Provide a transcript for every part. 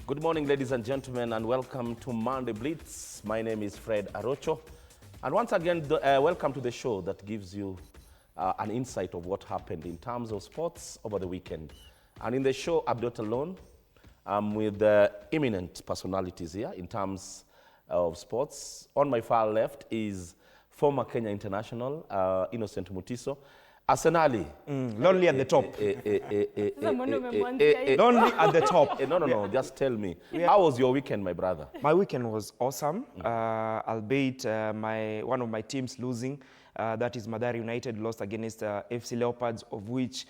Good morning, ladies and gentlemen, and welcome to Monday Blitz. My name is Fred Arocho. And once again, welcome to the show that gives you an insight of what happened in terms of sports over the weekend. And in the show, I'm not alone. I'm with eminent personalities here in terms of sports. On my far left is former Kenya international, Innocent Mutiso. Arsenali. Lonely at the top. Lonely at the top. No, just tell me. How was your weekend, my brother? My weekend was awesome, albeit one of my teams losing. That is Mathare United lost against FC Leopards, of which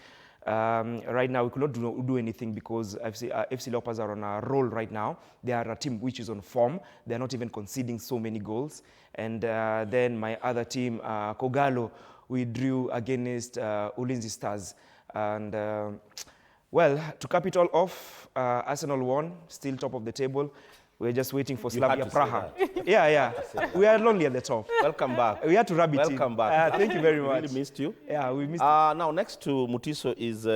right now we could not do anything because FC Leopards are on a roll right now. They are a team which is on form. They are not even conceding so many goals. And then my other team, Kogalo, we drew against Ulinzi Stars. And well, to cap it all off, Arsenal won, still top of the table. We're just waiting for Slavia Praha. Yeah. We are lonely at the top. Welcome back. We had to rub it in. Welcome back. Thank you very much. Really missed you. Yeah, we missed Now, next to Mutiso is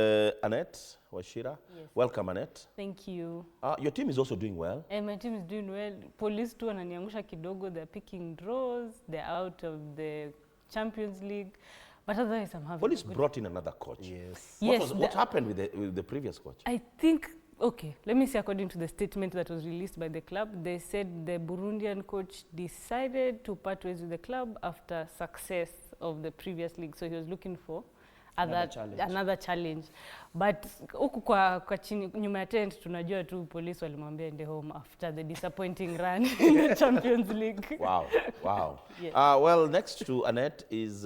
Annette Washira. Yes. Welcome, Annette. Thank you. Your team is also doing well. And my team is doing well. Police too wananiangusha kidogo. They're picking draws. They're out of the Champions League. But otherwise, I'm having Police brought in another coach. Yes. What happened with the previous coach? I think, okay, let me say according to the statement that was released by the club, they said the Burundian coach decided to part ways with the club after success of the previous league. So he was looking for another challenge. But huku kwa chini nyuma ya tent tunajua tu police walimwambia ende home after the disappointing run in the Champions League. Wow. Yes. Well, next to Annette is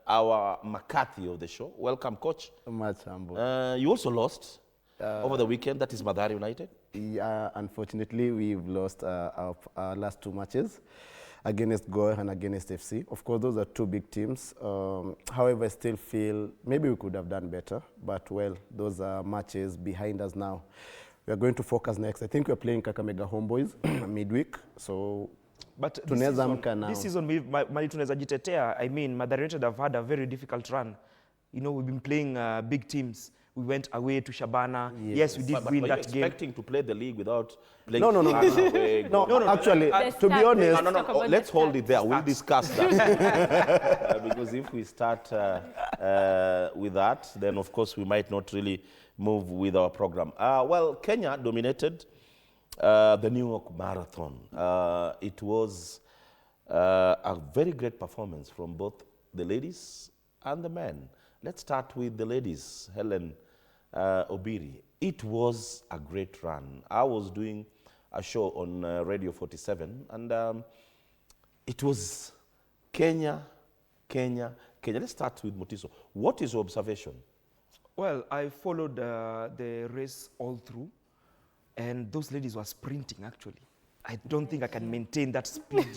our McCarthy of the show. Welcome, coach. Much humble. You also lost over the weekend. That is Mathare United. Yeah, unfortunately, we've lost our last two matches against Goa and against FC. Of course, those are two big teams. However, I still feel maybe we could have done better. But, well, those are matches behind us now. We are going to focus next. I think we're playing Kakamega Homeboys midweek. So, but this season, mali tunaweza jitetea. I mean, Mathare United have had a very difficult run. You know, we've been playing big teams. We went away to Shabana. Yes, we did win that game. Expecting to play the league without playing? No. Actually, to be honest, no. Let's hold it there. We'll discuss that because if we start with that, then of course we might not really move with our program. Well, Kenya dominated the New York Marathon. It was a very great performance from both the ladies and the men. Let's start with the ladies. Helen Obiri. It was a great run. I was doing a show on Radio 47, and it was Kenya. Let's start with Mutiso. What is your observation? Well, I followed the race all through, and those ladies were sprinting, actually. I don't think I can maintain that speed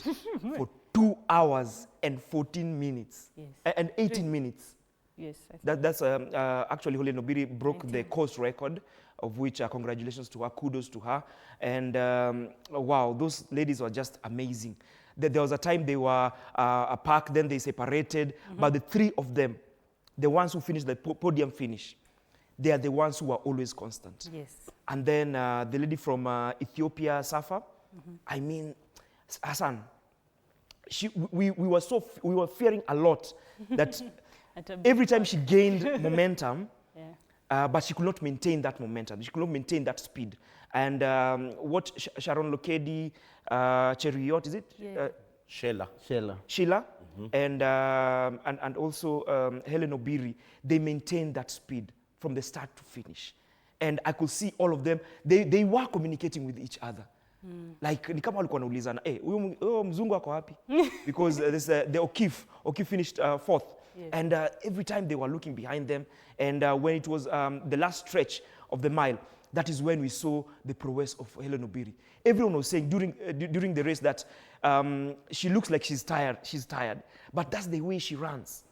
for 2 hours and 14 minutes, and 18 minutes. Yes. That's actually Helen Obiri broke the course record, of which congratulations to her, kudos to her. And wow, those ladies were just amazing. There was a time they were a pack, then they separated, but the three of them, the ones who finished the podium finish, they are the ones who are always constant. Yes. And then the lady from Ethiopia, Safa, I mean, Hassan, we were fearing a lot that every time she gained momentum, but she could not maintain that momentum. She could not maintain that speed. And what Sharon Lokedi, Cheruiyot, is it? Yeah. Sheila. And also Helen Obiri, they maintained that speed from the start to finish. And I could see all of them, they were communicating with each other. Like, ni kama walikuwa wanaulizana, huyo mzungu ako wapi? Because the O'Keefe finished fourth. Yes. And every time they were looking behind them. And when it was the last stretch of the mile, that is when we saw the prowess of Helen Obiri. Everyone was saying during the race that she looks like she's tired. But that's the way she runs.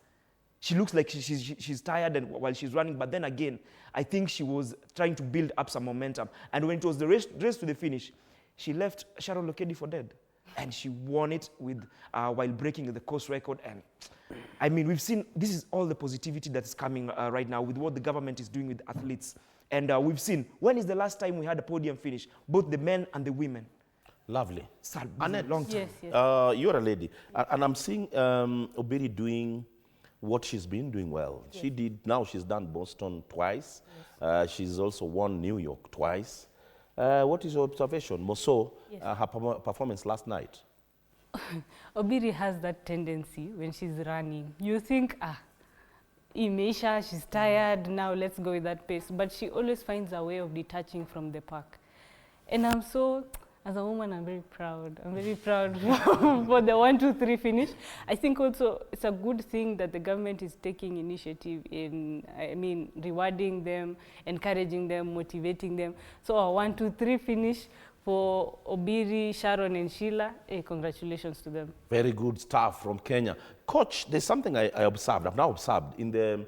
She looks like she's tired and while she's running, but then again, I think she was trying to build up some momentum. And when it was the race to the finish, she left Sharon Lokedi for dead. And she won it with while breaking the course record. And I mean, we've seen, this is all the positivity that is coming right now with what the government is doing with athletes. And we've seen, when is the last time we had a podium finish? Both the men and the women. Lovely. Annette, long time. Yes, yes. You're a lady. And I'm seeing Obiri doing what she's been doing well. Yes. She did, now she's done Boston twice. Yes. She's also won New York twice. What is your observation? Moso, Yes. her performance last night. Obiri has that tendency when she's running. You think, Imeisha, she's tired, now let's go with that pace. But she always finds a way of detaching from the pack. And I'm so, as a woman, I'm very proud. I'm very proud for the 1, 2, 3 finish. I think also it's a good thing that the government is taking initiative in, rewarding them, encouraging them, motivating them. So a 1, 2, 3 finish for Obiri, Sharon, and Sheila, congratulations to them. Very good stuff from Kenya. Coach, there's something I observed, I've now observed. In the,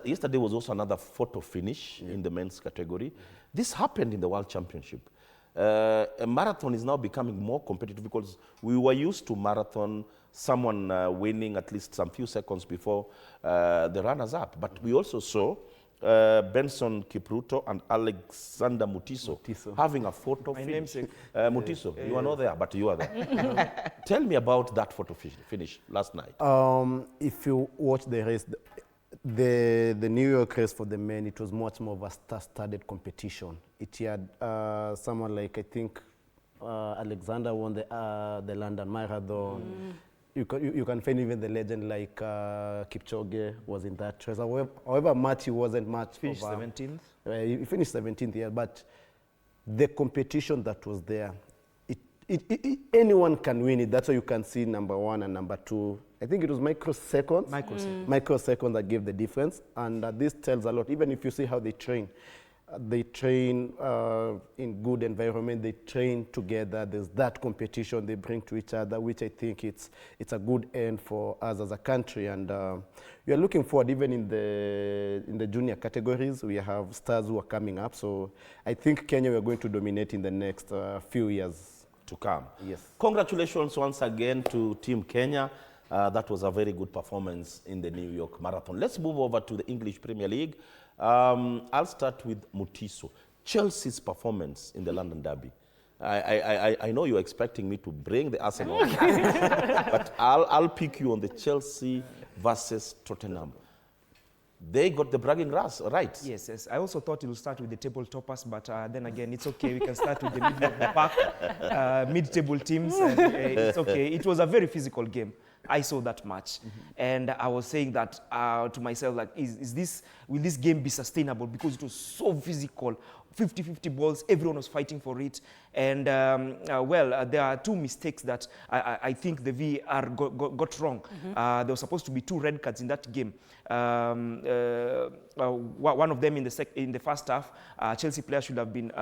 yesterday was also another photo finish in the men's category. This happened in the World Championship. A marathon is now becoming more competitive because we were used to marathon, someone winning at least some few seconds before the runners-up. But we also saw Benson Kipruto and Alexander Mutiso having a photo finish. Mutiso, you are not there, but you are there. Tell me about that photo finish last night. If you watch the race, the New York race for the men, it was much more of a star-studded competition. It had someone like, I think, Alexander won the London Marathon. You can find even the legend like Kipchoge was in that race. However much he wasn't much. Finished 17th? He finished 17th, yeah, but the competition that was there, anyone can win it. That's why you can see number 1 and number 2. I think it was microseconds. Microseconds that gave the difference. And this tells a lot, even if you see how they train. They train in good environment, they train together, there's that competition they bring to each other, which I think it's a good end for us as a country. And we are looking forward, even in the junior categories, we have stars who are coming up. So I think Kenya, we are going to dominate in the next few years to come. Yes. Congratulations once again to Team Kenya. That was a very good performance in the New York Marathon. Let's move over to the English Premier League. I'll start with Mutiso. Chelsea's performance in the London Derby. I know you're expecting me to bring the Arsenal, but I'll pick you on the Chelsea versus Tottenham. They got the bragging rights, right? Yes, yes. I also thought it would start with the table toppers, but then again, it's okay. We can start with the middle of the pack, mid-table teams. And, it's okay. It was a very physical game. I saw that match, and I was saying that to myself, like, will this game be sustainable? Because it was so physical, 50-50 balls, everyone was fighting for it. And there are 2 mistakes that I think the VAR got wrong. There was supposed to be 2 red cards in that game. One of them in the first half, Chelsea player should have been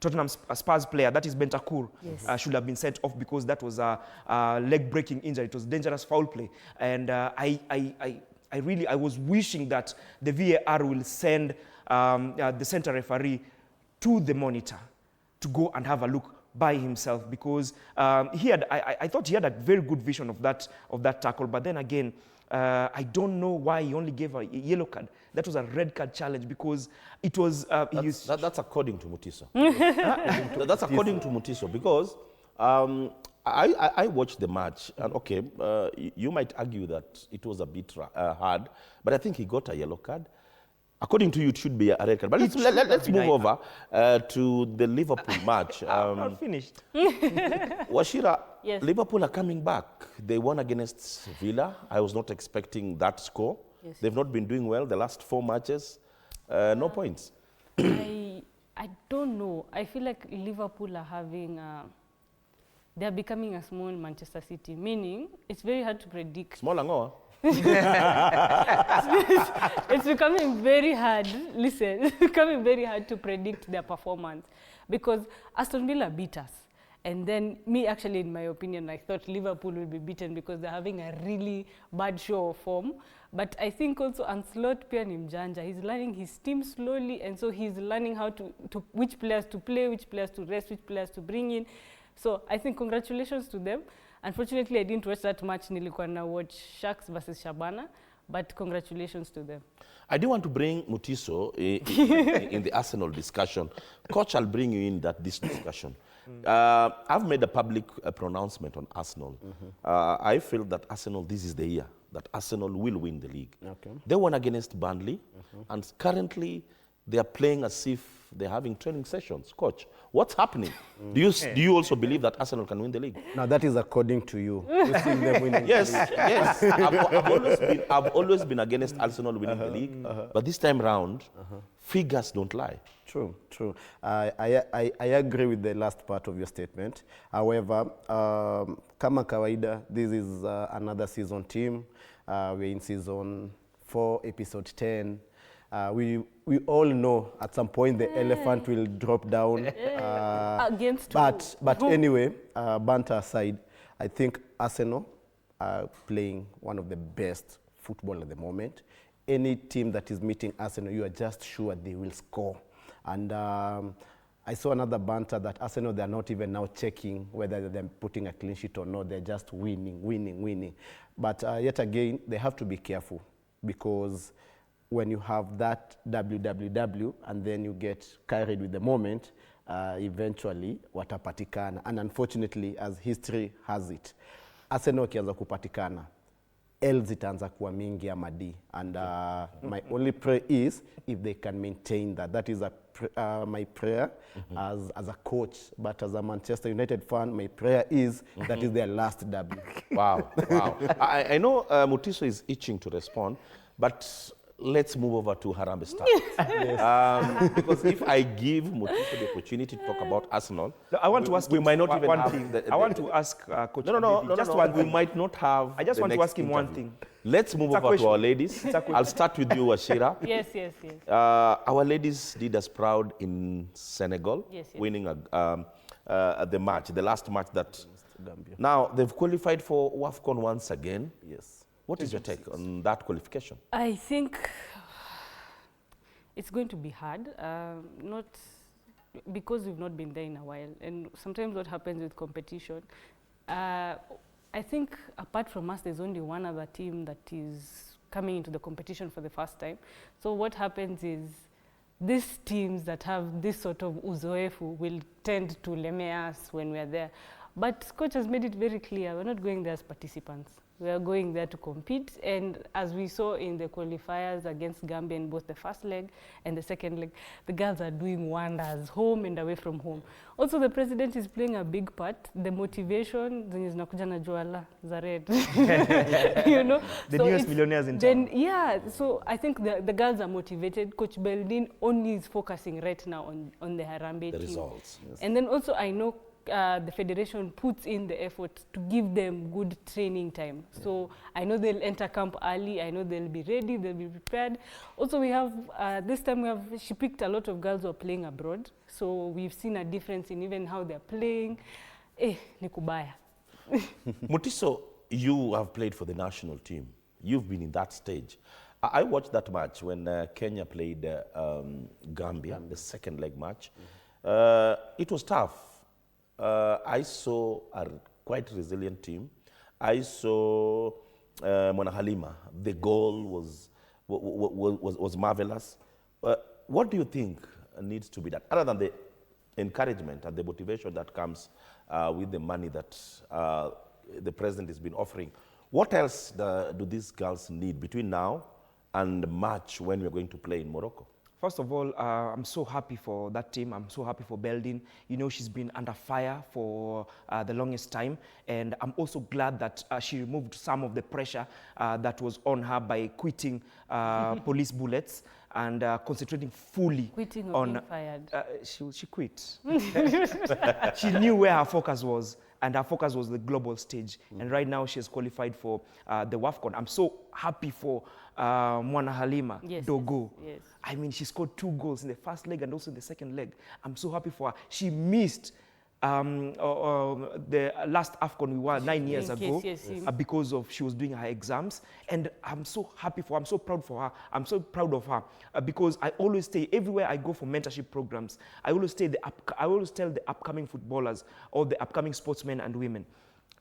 Tottenham Spurs player, that is Bentancur, yes. Should have been sent off because that was a leg-breaking injury. It was dangerous foul play. And I was wishing that the VAR will send the center referee to the monitor to go and have a look by himself, because I thought he had a very good vision of that tackle. But then again, I don't know why he only gave a yellow card. That was a red card challenge because it was... that's according to Mutiso. That's according to Mutiso, because I watched the match, and okay, you might argue that it was a bit hard, but I think he got a yellow card. According to you, it should be a red card. But let's move over to the Liverpool match. I'm not finished. Washira, yes. Liverpool are coming back. They won against Villa. I was not expecting that score. Yes. They've not been doing well the last 4 matches. No points. I don't know. I feel like Liverpool are having... they're becoming a small Manchester City, meaning it's very hard to predict. Small Angoa? It's becoming very hard, it's becoming very hard to predict their performance, because Aston Villa beat us. And then me, actually, in my opinion, I thought Liverpool will be beaten because they're having a really bad show of form. But I think also Ancelotti pia ni mjanja. He's learning his team slowly, and so he's learning how to which players to play, which players to rest, which players to bring in. So I think congratulations to them. Unfortunately, I didn't watch that match. Nilikuwa na watch Sharks versus Shabana. But congratulations to them. I do want to bring Mutiso in the Arsenal discussion. Coach, I'll bring you in this discussion. I've made a public pronouncement on Arsenal. I feel that Arsenal, this is the year that Arsenal will win the league. Okay. They won against Burnley, and currently they are playing as if they're having training sessions. Coach, what's happening? Do you also believe that Arsenal can win the league? Now that is according to you. You see them winning. Yes, yes. I've always been against Arsenal winning the league, but this time round, figures don't lie. True, true. I agree with the last part of your statement. However, kama kawaida, this is another season team. We're in season 4, episode 10. We all know at some point the elephant will drop down. Against but anyway, banter aside, I think Arsenal are playing one of the best football at the moment. Any team that is meeting Arsenal, you are just sure they will score. And I saw another banter that Arsenal, they're not even now checking whether they're putting a clean sheet or not. They're just winning. But yet again, they have to be careful, because when you have that WWW and then you get carried with the moment, eventually watapatikana. And unfortunately, as history has it, Arsenal kianza kupatikana, L zitaanza kuwa mingi ya madi. And my only prayer is if they can maintain that. That is my prayer as a coach. But as a Manchester United fan, my prayer is that is their last W. Wow, wow. I know Mutiso is itching to respond, but let's move over to Harambee Starlets. Because if I give Mutiso the opportunity to talk about Arsenal, I want to ask we him might not even one have thing. the- I want to ask Coach No, just one we thing. might not have. I just the want to next ask him one interview. thing. Let's move It's a over to question. our ladies. It's a question. I'll start with you, Ashira. Yes. Our ladies did us proud in Senegal, Yes. winning the last match that. Gambia. Now they've qualified for WAFCON once again. Yes. What is your take on that qualification? I think it's going to be hard, not because we've not been there in a while. And sometimes what happens with competition, I think apart from us, there's only one other team that is coming into the competition for the first time. So what happens is these teams that have this sort of uzoefu will tend to lemea us when we're there. But coach has made it very clear, we're not going there as participants. We are going there to compete, and as we saw in the qualifiers against Gambia in both the first leg and the second leg, the girls are doing wonders, home and away from home. Also, the president is playing a big part. The motivation, zenye zinakuja na juala za red, you know. The So newest it's- millionaires in then, town. yeah, so I think the girls are motivated. Coach Beldin only is focusing right now on the Harambee The team. results. And then also I know the federation puts in the effort to give them good training time. So I know they'll enter camp early. I know they'll be ready. They'll be prepared. Also, we have this time she picked a lot of girls who are playing abroad. So we've seen a difference in even how they're playing. Nikubaya. Mutiso, you have played for the national team. You've been in that stage. I watched that match when Kenya played Gambia, the second leg match. It was tough. I saw a quite resilient team. I saw Mwana Halima. The goal was marvelous. What do you think needs to be done, other than the encouragement and the motivation that comes with the money that the president has been offering? What else do these girls need between now and March, when we're going to play in Morocco? First of all, I'm so happy for that team. I'm so happy for Beldin. You know, she's been under fire for the longest time. And I'm also glad that she removed some of the pressure that was on her by quitting police bullets and concentrating fully Quitting or on... being fired? She quit. She knew where her focus was, and her focus was the global stage. And right now she has qualified for the WAFCON. I'm so happy for Mwana Halima, Yes, Dogo. yes. I mean, she scored 2 goals in the first leg and also in the second leg. I'm so happy for her. She missed the last AFCON we won 9 years ago because of she was doing her exams. And I'm so happy for her. I'm so proud for her. I'm so proud of her because I always say, everywhere I go for mentorship programs, I always tell the upcoming footballers or the upcoming sportsmen and women,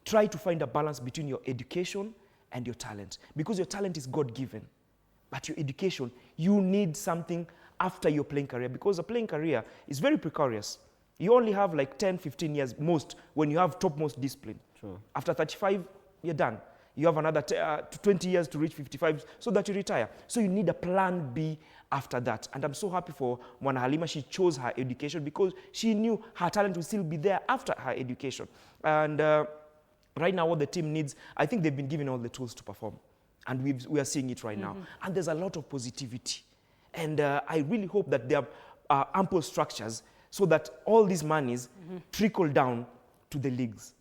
try to find a balance between your education and your talent. Because your talent is God-given. But your education, you need something after your playing career, because a playing career is very precarious. You only have like 10, 15 years most when you have topmost discipline. Sure. After 35, you're done. You have another 20 years to reach 55 so that you retire. So you need a plan B after that. And I'm so happy for Mwana Halima. She chose her education because she knew her talent would still be there after her education. And right now what the team needs, I think they've been given all the tools to perform. And we are seeing it right now. And there's a lot of positivity. And I really hope that there are ample structures so that all these monies trickle down to the leagues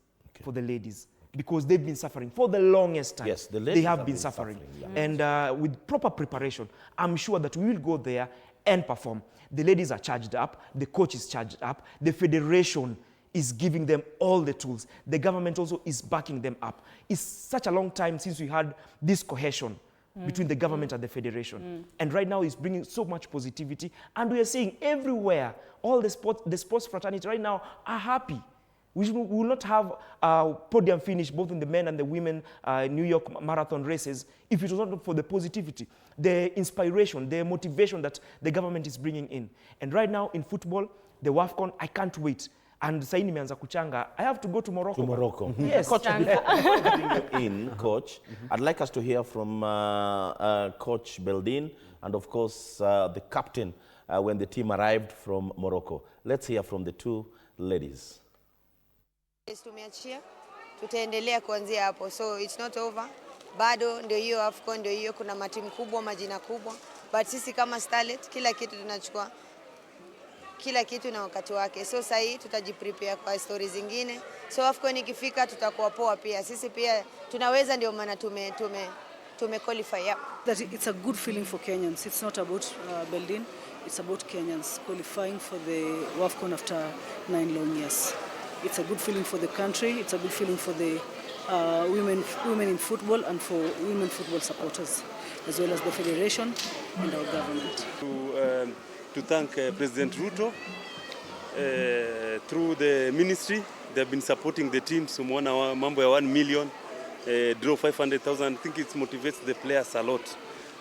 for the ladies. Because they've been suffering for the longest time. Yes, the ladies they have been suffering. And with proper preparation, I'm sure that we will go there and perform. The ladies are charged up, the coach is charged up, the federation is giving them all the tools. The government also is backing them up. It's such a long time since we had this cohesion between the government and the federation. And right now it's bringing so much positivity. And we are seeing everywhere, all the sports fraternity right now are happy. We will not have a podium finish both in the men and the women New York marathon races if it was not for the positivity, the inspiration, the motivation that the government is bringing in. And right now in football, the WAFCON, I can't wait. And sasa nimeanza kuchanga. I have to go to Morocco. To Morocco. Yes. Coach, before getting you in, Coach, I'd like us to hear from Coach Beldin and, of course, the captain when the team arrived from Morocco. Let's hear from the two ladies. Tumeachia, tutaendelea kuanzia hapo. So it's not over. Bado ndio hiyo AFCON, ndio hiyo, kuna matimu kubwa, majina kubwa. But sisi kama Starlet, kila kitu tunachukua. Kila kitu na wakati wake. So sasa hii tutajiprepare kwa stories zingine. So AFCON ikifika tutakuwa poa pia. Sisi pia tunaweza, ndio maana tume qualify. Yeah. That it's a good feeling for Kenyans. It's not about Beldin. It's about Kenyans qualifying for the AFCON after 9 long years. It's a good feeling for the country. It's a good feeling for the women in football and for women football supporters, as well as the federation and our government. To thank President Ruto through the ministry. They've been supporting the team. Sumona mambo ya 1 million, draw 500,000. I think it motivates the players a lot.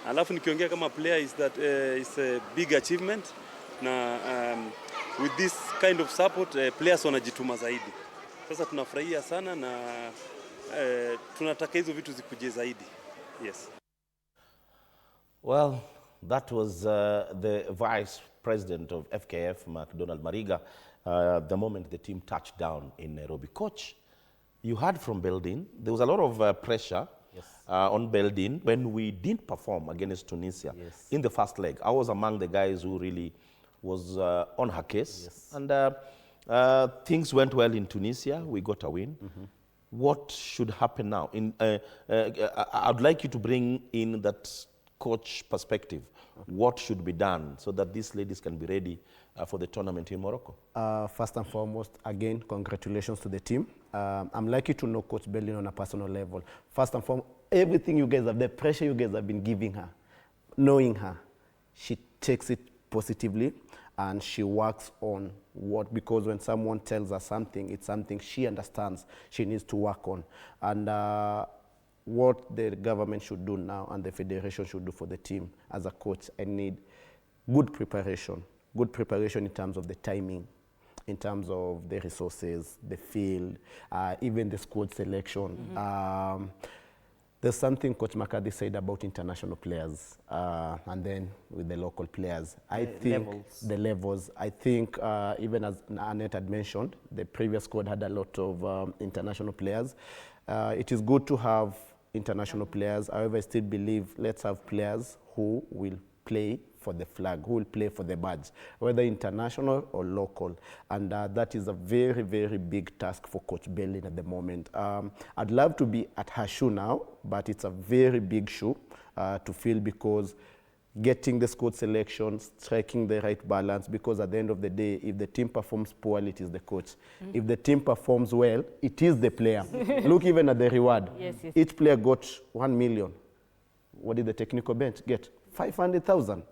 Alafu nikiongea kama player is that it's a big achievement. Na with this kind of support, players wanajituma zaidi. Sasa tunafurahia sana na tunataka hizo vitu zikuje zaidi. Yes. Well, that was the Vice President of FKF, McDonald Mariga, the moment the team touched down in Nairobi. Coach, you heard from Beldin. There was a lot of pressure on Beldin when we didn't perform against Tunisia in the first leg. I was among the guys who really was on her case. And things went well in Tunisia. We got a win. What should happen now? I'd like you to bring in that coach perspective. What should be done so that these ladies can be ready for the tournament in Morocco? First and foremost, again, congratulations to the team. I'm lucky to know Coach Beldin on a personal level. First and foremost, everything you guys have, the pressure you guys have been giving her, knowing her, she takes it positively and she works on what, because when someone tells her something, it's something she understands she needs to work on. And what the government should do now and the federation should do for the team as a coach, I need good preparation in terms of the timing, in terms of the resources, the field, even the squad selection. There's something Coach McCarthy said about international players and then with the local players. I think the levels, I think even as Annette had mentioned, the previous squad had a lot of international players. It is good to have international players. However, I still believe let's have players who will play for the flag, who will play for the badge, whether international or local. And that is a very, very big task for Coach Beldin at the moment. I'd love to be at her shoe now, but it's a very big shoe to fill, because getting the squad selection, striking the right balance, because at the end of the day, if the team performs poorly, it is the coach. If the team performs well, it is the player. Look even at the reward. Each player got 1 million. What did the technical bench get? 500,000.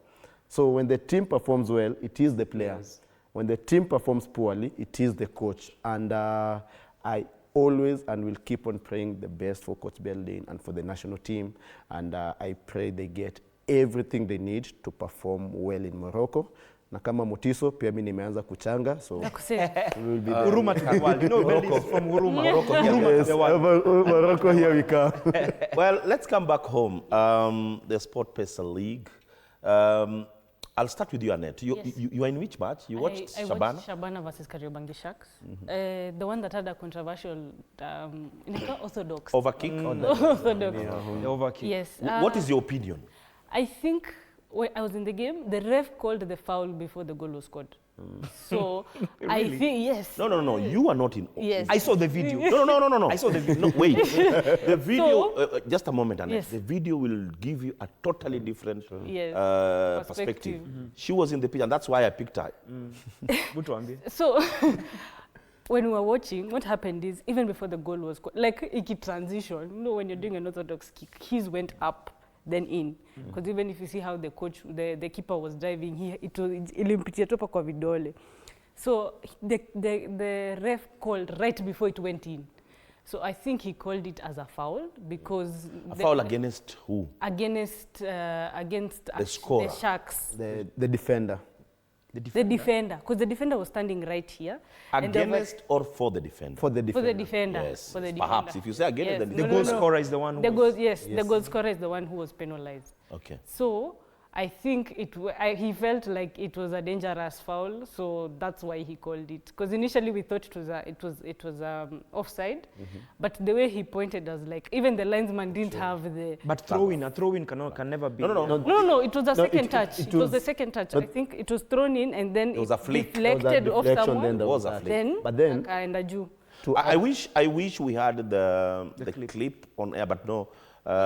So when the team performs well, it is the players. When the team performs poorly, it is the coach. And I always and will keep on praying the best for Coach Belding and for the national team. And I pray they get everything they need to perform well in Morocco. Na kama Mutiso, pia mimi nimeanza kuchanga, so we will be there. Huruma to the world. You know, Belding is from Huruma. Yeah. Morocco, Huruma to the world. Morocco, here we come. Well, let's come back home. The Sport Pesa League. I'll start with you, Annette. You are in which match? You watched I Shabana? watched Shabana versus Kariobangi Sharks. The one that had a controversial, orthodox. Overkick? Orthodox. The overkick. Yes. What is your opinion? I think when I was in the game, the ref called the foul before the goal was scored. So I think, yes. No. You are not in. Yes. I saw the video. No. I saw the video. No, wait. The video, just a moment, Annette. Yes. The video will give you a totally different perspective. She was in the pitch, and that's why I picked her. So when we were watching, what happened is, even before the goal was scored, like Iki transition, you know, when you're doing an orthodox kick, his went up, then in. Because even if you see how the coach, the keeper was driving, ilimpitia topa kwa vidole. So the ref called right before it went in. So I think he called it as a foul because... A foul against who? Against the Sharks. The defender. The defender, because the defender was standing right here. Against or for the defender? For the defender. For the defender. Yes. For the Perhaps defender. if you say against, then The goal scorer is the one who the goal scorer is the one who was penalized. Okay. So I think he felt like it was a dangerous foul, so that's why he called it. Because initially we thought it was offside, but the way he pointed us, like even the linesman didn't have the. But a throw-in can never be. No, it was a second touch. It was the second touch. I think it was thrown in and then it was a flick. Deflected off someone. It was a flick. But then I wish we had the clip on air, but no.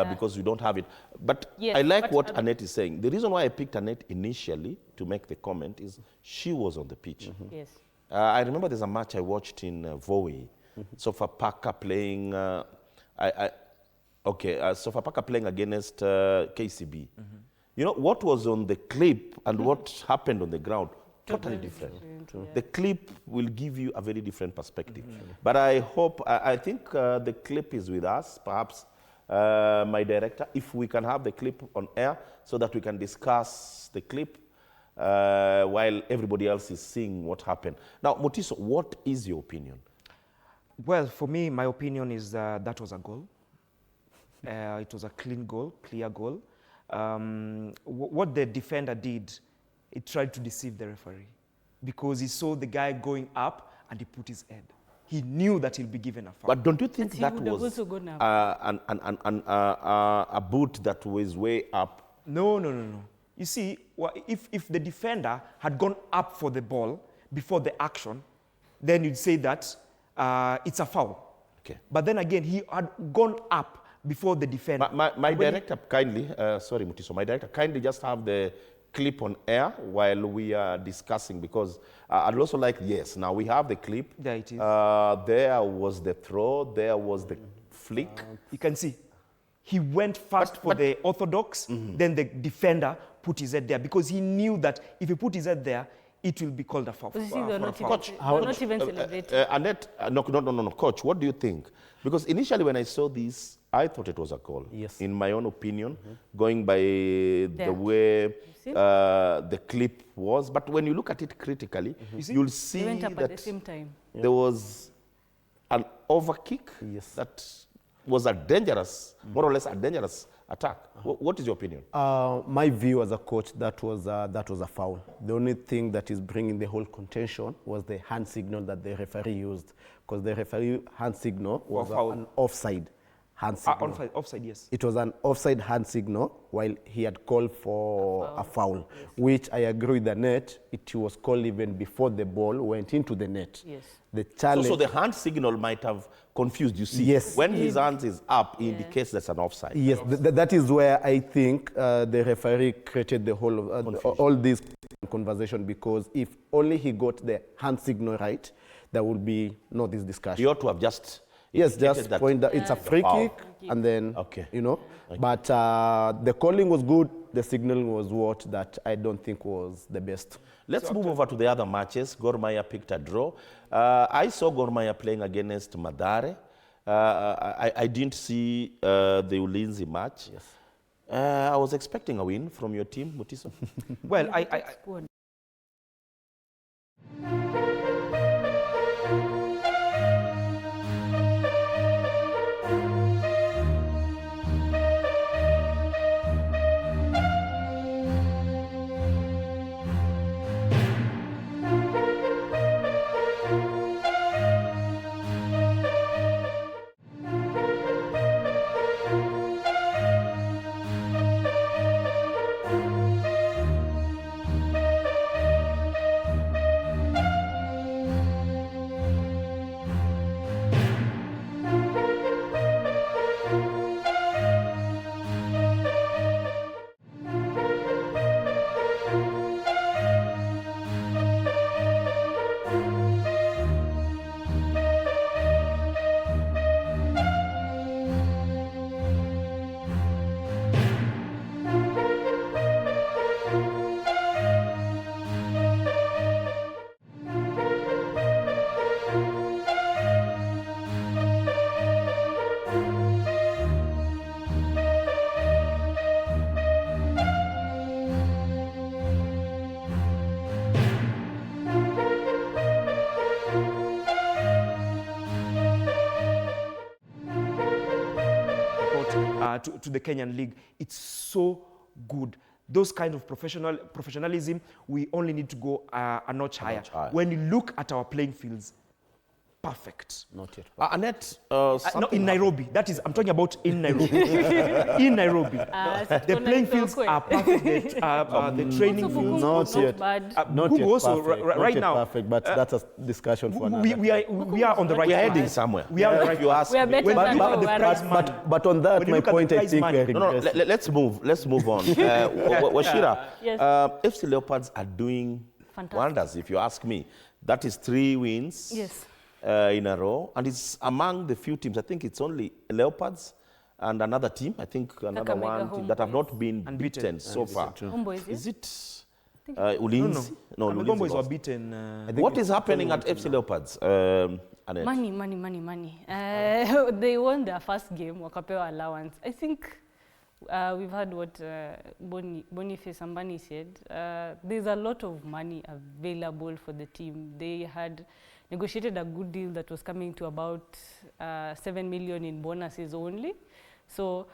Because we don't have it. But yes, I like what Annette is saying. The reason why I picked Annette initially to make the comment is she was on the pitch. Yes. I remember there's a match I watched in Voi. Sofapaka playing, Sofapaka playing against KCB. You know, what was on the clip and what happened on the ground, totally different. The clip will give you a very different perspective. But I hope, I think the clip is with us, perhaps my director, if we can have the clip on air so that we can discuss the clip while everybody else is seeing what happened. Now, Mutiso, what is your opinion? Well, for me, my opinion is that was a goal. It was a clean goal, clear goal. What the defender did, he tried to deceive the referee because he saw the guy going up and he put his head. He knew that he'll be given a foul. But don't you think that was a boot that was way up? No. You see, if the defender had gone up for the ball before the action, then you'd say that it's a foul. Okay. But then again, he had gone up before the defender. My director kindly, sorry Mutiso, my director kindly just have the clip on air while we are discussing, because I'd also like, yes, now we have the clip. There it is. There was the throw, there was the flick. You can see, he went first for the orthodox, then the defender put his head there because he knew that if he put his head there, it will be called a foul. Coach, not even celebrating. Annette, no, Coach, what do you think? Because initially when I saw this, I thought it was a goal. Yes. In my own opinion, going by the way the clip was. But when you look at it critically, you'll see went up that at the same time. There was an overkick that was a dangerous, more or less a dangerous attack. What is your opinion? My view as a coach, that was a foul. The only thing that is bringing the whole contention was the hand signal that the referee used, because the referee hand signal was an offside hand signal. Offside, yes. It was an offside hand signal while he had called for a foul, which I agree with the net. It was called even before the ball went into the net. Yes. The challenge. So the hand signal might have confused, you see. Yes. When his hands is up, it indicates that's an offside. Yes, that is where I think the referee created the whole of all this conversation, because if only he got the hand signal right, there would be no this discussion. He ought to have just... Yes, just point that it's a free kick, and then, you know. But the calling was good. the signal was what that I don't think was the best. Let's move over to the other matches. Gor Mahia picked a draw. I saw Gor Mahia playing against Mathare. I didn't see the Ulinzi match. Yes. I was expecting a win from your team, Mutiso. Well, Squad. To the Kenyan league, it's so good. Those kind of professionalism, we only need to go a notch higher. When you look at our playing fields, perfect. Not yet. Annette, No, in Nairobi. That is, I'm talking about in Nairobi. In Nairobi. The playing fields are perfect. The training fields. Not yet. Bad. Not Bubu yet also, perfect. right Not yet now, perfect, but that's a discussion for another. We are on the right we are path. heading somewhere. We are If you ask We are me. better than look at we the were. prize money. But on that, When you my look at the point, I prize think money- we are No, regressing. let's move on. Washira, Yes. FC Leopards are doing Fantastic. wonders, if you ask me. That is 3 wins Yes. in a row, and it's among the few teams. I think it's only Leopards and another team. I think another Kakamega one team that have not been Unbeaten. beaten so far. Homeboys, Is yeah? it Ulinzi? No, The Ulinzi Bombers were lost. beaten. What is happening at FC Leopards, Annette? Money. They won their first game, wakapewa allowance. I think we've heard what Boniface Ambani said. There's a lot of money available for the team. They had negotiated a good deal that was coming to about 7 million in bonuses only. So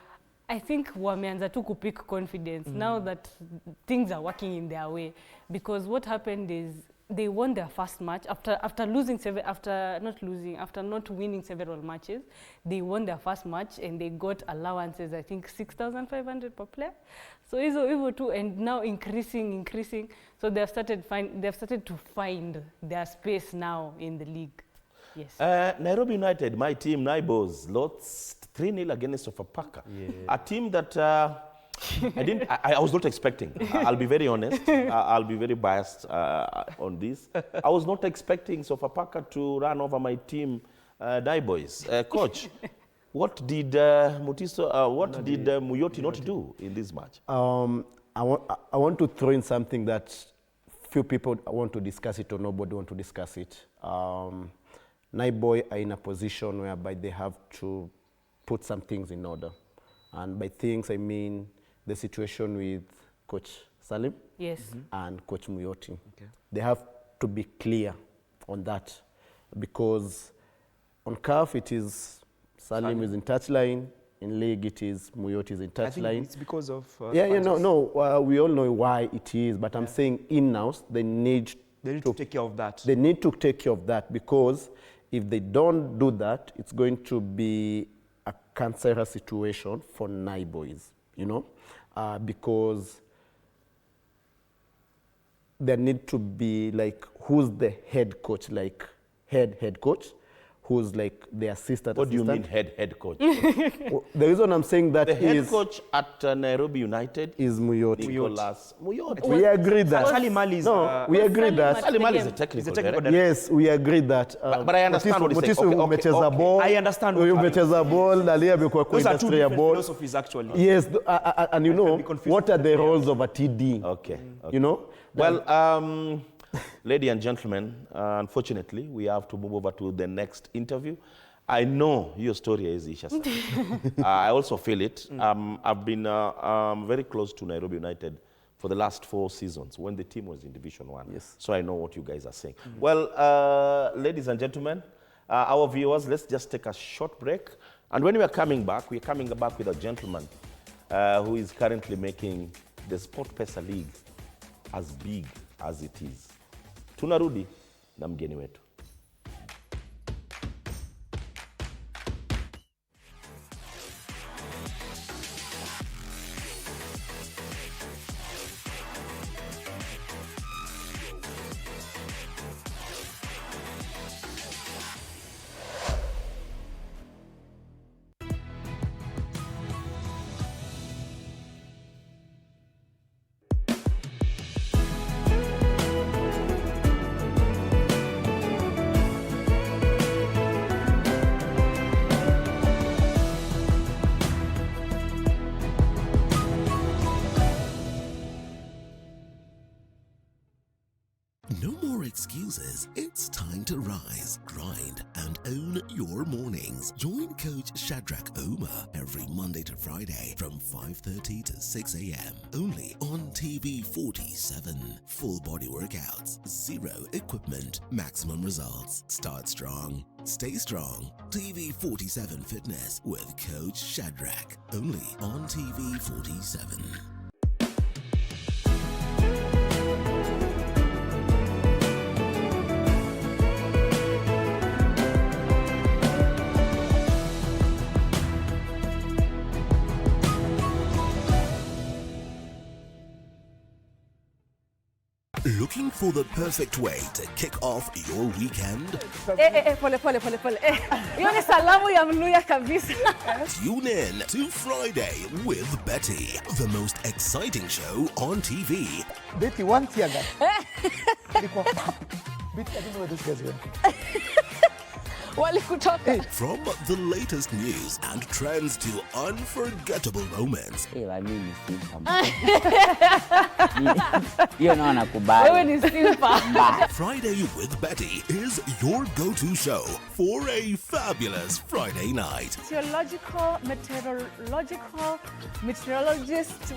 I think wameanza tu kupick confidence now that things are working in their way. Because what happened is they won their first match after not winning several matches. They won their first match and they got allowances, I think 6,500 per player. So hivyo too, and now increasing. So they've started to find their space now in the league. Yes. Nairobi United, my team, Naibos, lost 3-0 against Sofapaka. Yeah. A team that I was not expecting. I'll be very honest. I'll be very biased on this. I was not expecting Sofapaka to run over my team, Naiboys. Coach, what did Muyoti not do in this match? I want to throw in something that few people want to discuss it or nobody want to discuss it. Naiboy are in a position whereby they have to put some things in order. And by things, I mean the situation with Coach Salim Yes. and Coach Muyoti. Okay. They have to be clear on that because on CAF it is Salim is in touchline, in league it is Muyoti is in I think touchline. it's because of... we all know why it is, but I'm saying in-house they need to take care of that. They need to take care of that because if they don't do that, it's going to be a cancerous situation for Naiboys, because there need to be like, who's the head coach, like head coach, who's like the assistant. What do you mean head coach? The reason I'm saying that The head is coach at Nairobi United is Muyoti. Nicholas Muyoti. We agree that. Sally Mali is, No, we agree that. Sally Mali is a He's technical a technical director. Yes, we agree that. But I understand what he's saying. Okay, okay. ball. I understand what Umecheza ball, Dalia amekuwa kwa those are two industry ya different ball. philosophies actually. Yes, and you know, be confused what are with the the roles of a TD? Okay. You know? Well, ladies and gentlemen, unfortunately, we have to move over to the next interview. I know your story is Isha. I also feel it. I've been very close to Nairobi United for the last 4 seasons when the team was in Division 1. Yes. So I know what you guys are saying. Well, ladies and gentlemen, our viewers, let's just take a short break. And when we are coming back with a gentleman who is currently making the SportPesa League as big as it is. Tunarudi na mgeni wetu. No more excuses. It's time to rise, grind, and own your mornings. Join Coach Shadrach Ouma every Monday to Friday from 5:30 to 6 a.m. Only on TV 47. Full body workouts, zero equipment, maximum results. Start strong, stay strong. TV 47 Fitness with Coach Shadrach. Only on TV 47. Looking for the perfect way to kick off your weekend? Pole. Hiyo ni salamu ya Mluya kabisa. Tune in to Friday with Betty, the most exciting show on TV. Betty, one tear gas. Betty, I don't know where this guy's going. Walikutoka. From the latest news and trends to unforgettable moments. Mimi ni simpa. Hiyo naona nakubali. Wewe ni simpa. Friday with Betty is your go-to show for a fabulous Friday night. Theological, meteorologist.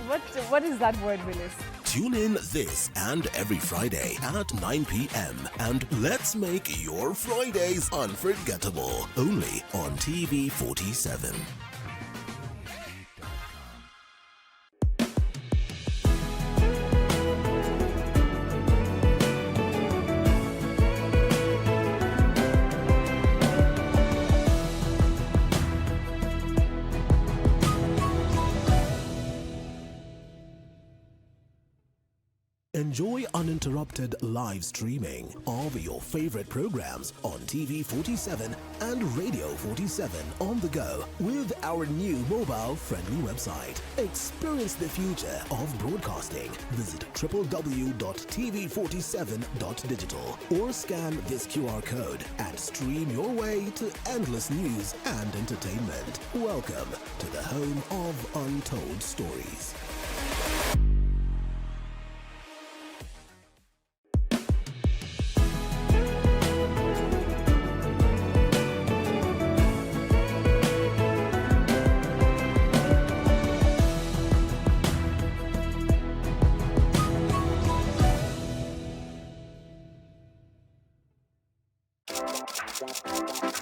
What is that word, Willis? Tune in this and every Friday at 9 p.m. and let's make your Fridays unforgettable. Only on TV 47. Enjoy uninterrupted live streaming of your favorite programs on TV 47 and Radio 47 on the go with our new mobile-friendly website. Experience the future of broadcasting. Visit www.tv47.digital or scan this QR code and stream your way to endless news and entertainment. Welcome to the home of untold stories.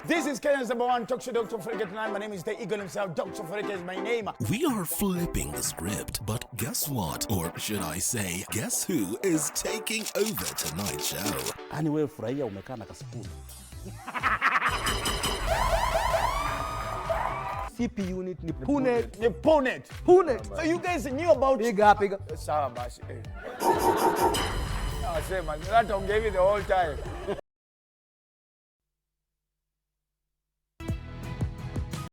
This is Kenya's #1 talk show, Dr. Farika tonight. My name is the Eagle himself. Dr. Farika is my name. We are flipping the script, but guess what? Or should I say, guess who is taking over tonight's show? Ani wewe furahia umekaa na kasipuni. CP unit ni Punet. Ni Punet. So you guys knew about... Piga. Sawa basi. Nasema, nilata ungevi the whole time.